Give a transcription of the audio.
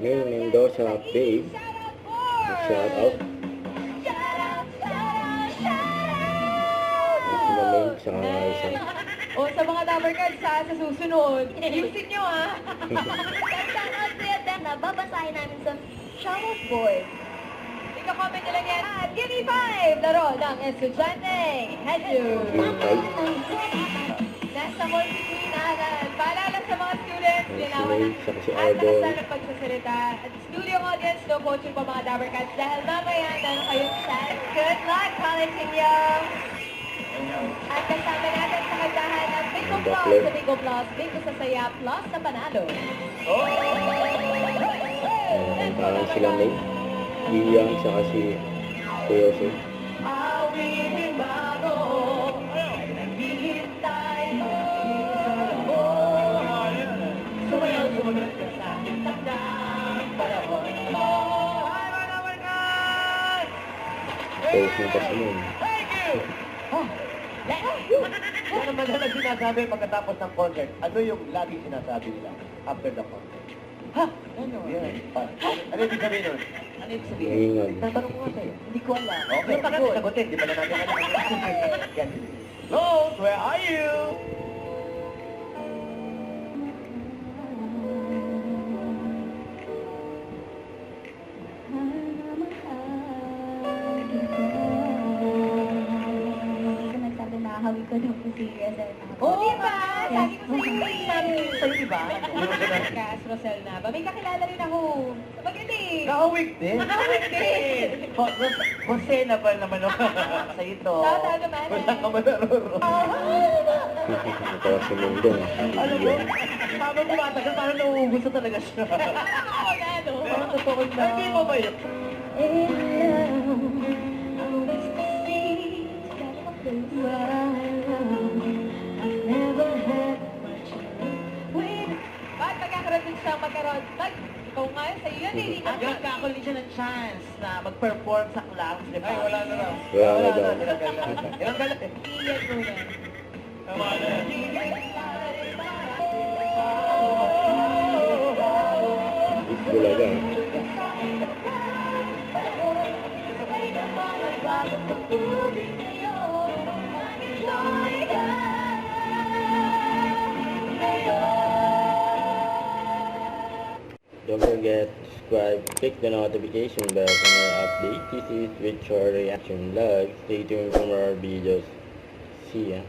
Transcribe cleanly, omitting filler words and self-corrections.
May Mendoza, babe. Shout out. Sila May, saka isa. O sa mga Dabarkads sa susunod, ayusin nyo Shoutout sa'yo, Beth, na babasahin namin sa shoutout board. Ika-comment nyo lang yan. At give me 5! Laro ng estudyante. Hello! Nasa multi-queen agad. Paalala sa mga students, linawan ng Saka si at Arbon. nakasal ng pagsasalita. At studio audience, no coaching pa mga Dabarkads dahil mamaya meron kayong chance. Good luck, college inyo! At kasama natin sa kantahan ang Bingo Plus sa Bingo Plus, Bingo sa Saya Plus sa Panalo. Parang sila May. Iyang, saka si Kuya Jose. Awit bago, naghihintay mo. Sumayaw, sumunod ka sa aking tagdang panahon mo. Ay, mga Dabarkads! Tapos yung pasunod. Ano naman na sinasabi pagkatapos ng concert? Ano yung lagi sinasabi nila after the concert? Ha? Ano? Yan. Ano ibig sabihin nun? Ano ibig sabihin? Ingag. Tatanong ko nga sa'yo. Hindi ko alam. Okay, bakit sagutin? Di ba na natin alam? Yan. Rose, where are you? Nagsabi na hawi ko daw po si Rosel na. Oo, di ba? Sabi ko sa'yo eh. Sabi ko sa'yo, di ba? Kas, Rosel na ba? May kakilala rin ako. Magaling. Nakawig din. Nakawig din. Jose na ba naman ako? Sa ito. Tawag naman. Wala ka man naruro. Natawa si Mendong. Alam mo, habang tumatagal, parang nauubos na talaga siya. Oo nga, no? Parang totoo na. Hindi mo ba yun? Bakit magkakaroon din siya magkaroon? Ikaw nga, sa'yo yan eh. Nagkakaroon siya ng chance na mag-perform sa class, di ba? Ay, wala na lang. Wala na daw. Ilang galat eh. Iyan mo na. Tama na. Bulaga. Don't forget to subscribe, click the notification bell for more updates. This is with your reaction vlog. Stay tuned for more videos. See ya.